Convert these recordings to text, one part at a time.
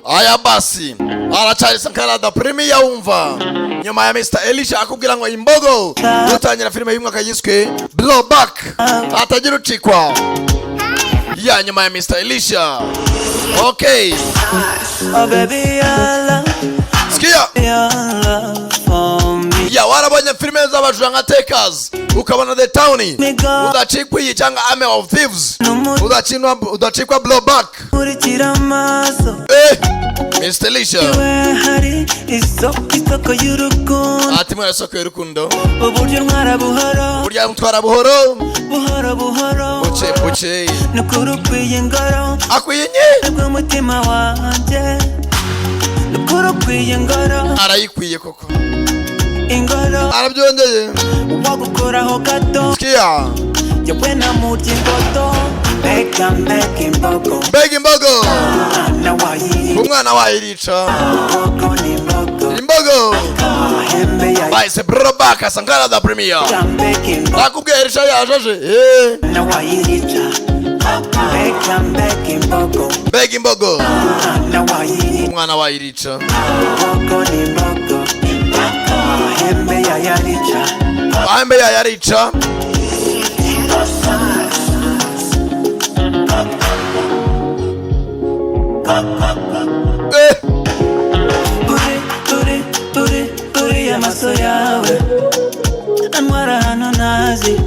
aya basi aracari Sankara the Premier umva nyuma ya Mr Elisha akubwira ngo imbogo dutangira filime y'umwaka yiswe Blowback atagira ucikwa ya nyuma ya Mr Elisha. Okay, oh baby sikia ya warabonye filime z'abajura nka Takers ukabona The Town udacikwa iyi cyangwa Army of Thieves udacikwa Blowback. Mr Elisha ati mwana soko y'urukundo burya mutwara buhoro buce nukurukwiye ngoro akwiye nye umutima wanje nukurukwiye ngoro arayikwiye koko ingoro arabyongeye wagukoraho gato sikia yewe na muti ngoto Beg imbogo umwana wayirica imbogo bahise Blowback Sankara the Premier nakubwiye Elisha yajaje Beg imbogo umwana wayirica ahembe yayarica Puri amaso yawe anwara hano nazi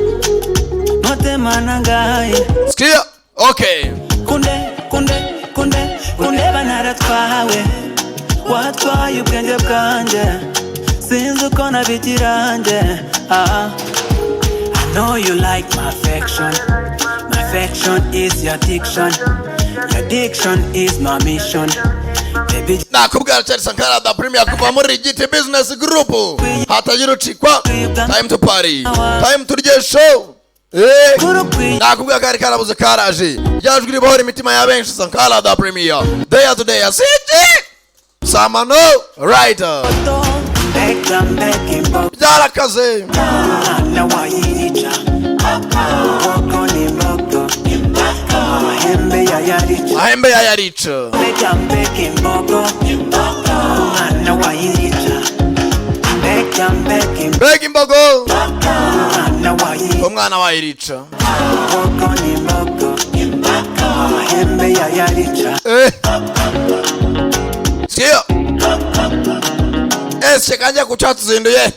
motema nangaye sikia. Okay, kunde banaratwawe watwaye ubwenge bwanje sinzi uko nabigiranje. I know you like my affection. My affection is your addiction. Your addiction is my mission. Baby, nakubwira cyari Sankara the Premier kuva muri GT Business Group hatagira ucikwa. Time to party, time to rye show. Nakubwira kari karabuze karaje yajwe ribohora imitima ya benshi Sankara the Premier day to day city samano writer byarakaze ahembe yayarica Beg imbogo umwana wayirica sikia kanje kucatuzinduye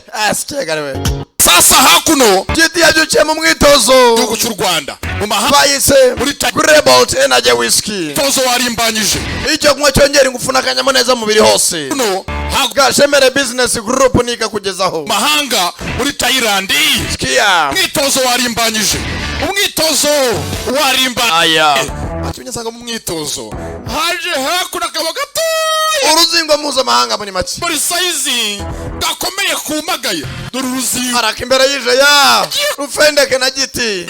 kariwe sasa hakuno giti yajukiye mu mwitozo gihugu cy'u Rwanda mu mahanga bayise Rebel Energy Whisky tozo warimbanyije icyo kunywa cyongera ingufu n'akanyamuneza mubiri hose no Gashemere Business Group nika kugezaho mahanga muri Thailand sikia mwitozo warimbanyije umwitozo warimba aya atunya sanga mu mwitozo haje hakuna kaba gato uruzingo mpuzamahanga muri make muri size gakomeye kumagaye dore uruzingo araka imbere yije ya rufendeke na giti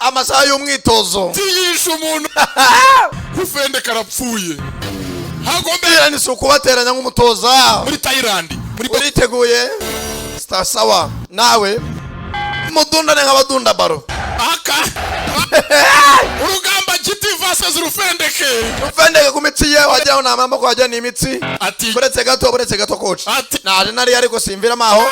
amasaha y'umwitozo tiyisha umuntu rufendeke arapfuye hagombera ni suku bateranya nk'umutoza muri Thailand muri teguye sawa nawe mudundane nk'abadunda baro aka urugamba giti versus rufendeke ku mitsi ye wajyaho nta mpamvu ko wajya ni imitsi buretse gato coach naje nari ariko simvira maho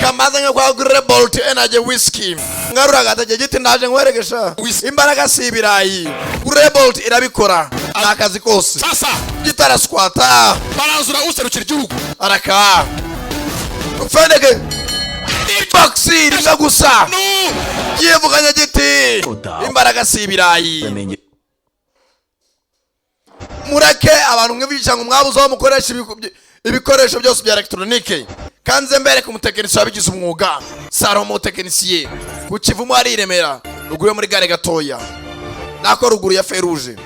kamaze nko kwa Rebel Energy Whisky ngarura gatage giti naje nkweregesha imbaraga si ibirayi Rebel irabikora akazi kose sasa gitara squata barazura userukira igihugu araka rufendeke boxi rimwe gusa yivuganya giti imbaraga si ibirayi mureke abantu mwibica ngo mwabuze aho mukoresha ibikoresho byose bya electronique kanze mbere ku mutekinisiye wabigize umwuga Salomo tekinisiye ku Kivumu ari Remera ruguru muri gare gatoya nako ruguru ya Feruje.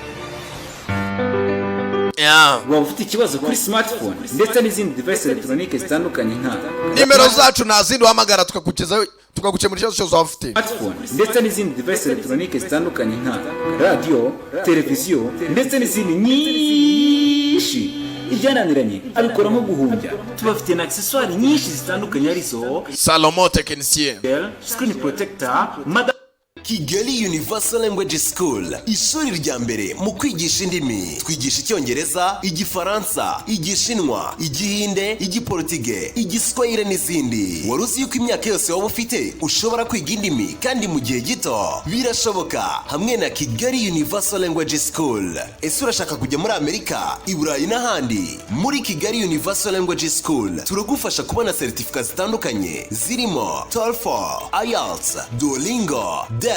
waba ufite ikibazo kuri smartphone ndetse n'izindi device electronique zitandukanye nka nimero zacu nazindi uhamagara tukagukemura ikibazo cyose waba ufite smartphone ndetse n'izindi device electronique zitandukanye nka radio, televiziyo ndetse n'izindi nyinshi ibyananiranye abikoramo guhumbya. Tubafite na accessoires nyinshi zitandukanye arizo Salomo tekinisiye, screen protector, Kigali Universal Language School, ishuri rya mbere mu kwigisha indimi. Twigisha Icyongereza, Igifaransa, Igishinwa, Igihinde, Igiportuge, Igiswahili n'izindi. Wari uzi yuko imyaka yose waba ufite ushobora kwiga indimi kandi mu gihe gito? Birashoboka hamwe na Kigali Universal Language School. Ese urashaka kujya muri Amerika, i Burayi n'ahandi? Muri Kigali Universal Language School turagufasha kubona certificate zitandukanye zirimo TOEFL, IELTS, Duolingo, DELF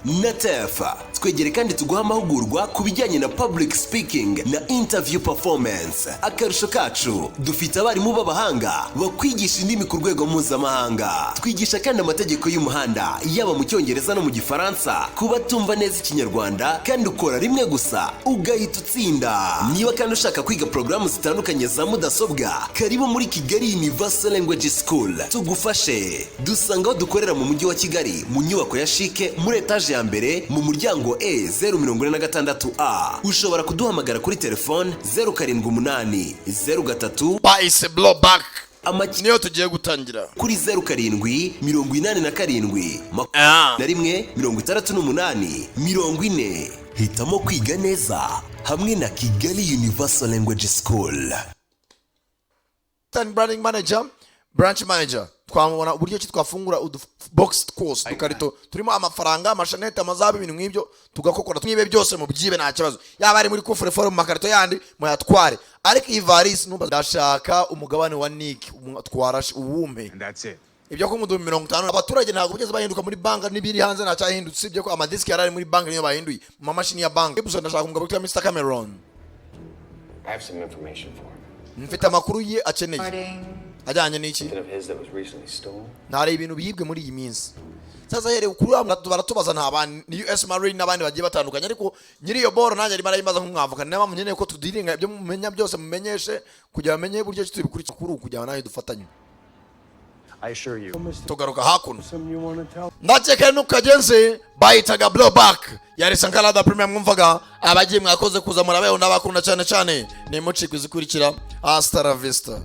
na TEF. Twegere kandi tuguha amahugurwa ku bijyanye na public speaking na interview performance. Akarusho kacu, dufite abarimu b'abahanga bakwigisha indimi ku rwego mpuzamahanga. Twigisha kandi amategeko y'umuhanda yaba mu Cyongereza no mu Gifaransa ku batumva neza Ikinyarwanda, kandi ukora rimwe gusa ugahita utsinda. Niba kandi ushaka kwiga porogaramu zitandukanye za mudasobwa, karibu muri Kigali Universal Language School tugufashe. Dusanga aho dukorera mu mujyi wa Kigali mu nyubako ya Shike muri etaje ya mbere mu muryango E046A. Ushobora kuduhamagara kuri telefone 078 03 bahise blow back niyo tugiye gutangira kuri 0787 41 Hitamo kwiga neza hamwe na Kigali Universal Language School. Branding manager, branch manager, twamubona uburyo ki twafungura box course dukarito turimo amafaranga, amashanete, amazabu, ibintu nk'ibyo tugakokora twibe byose mu byibe nta kibazo. Yaba ari muri coffre fort mu makarito yandi muyatware, ariko ivaris numva ndashaka umugabane wa Nick twara uwumpe. And that's it. Ibyo ko mu 50 abaturage ntabwo bigeze bahinduka muri bank n'ibiri hanze nta cyahindutse, ibyo ko amadiski yarari muri bank niyo bahinduye mu mashini ya bank. Ibyo ndashaka umugabo witwa Mr. Cameron. I have some information for him. Mfite amakuru ye akeneye ajyanye n'iki ntari ibintu biyibwe muri iyi minsi. Sasa here kuri baratubaza nta bandi ni US Marine n'abandi bagiye batandukanye, ariko nyiri iyo boro nanjye arimo arayimbaza nk'umwavoka. Niba munyeneye ko tudiringa ibyo mumenya byose mumenyeshe kugira bamenye buryo tubikurikira kuri kugira nayo dufatanye. Tugaruka hakuno ndakeka nukagenze bayitaga blowback yari Sankalada Premium. Mwumvaga abagiye mwakoze kuza murabeho n'abakunda cyane cyane, ni muci kuzikurikira. Hasta la vista.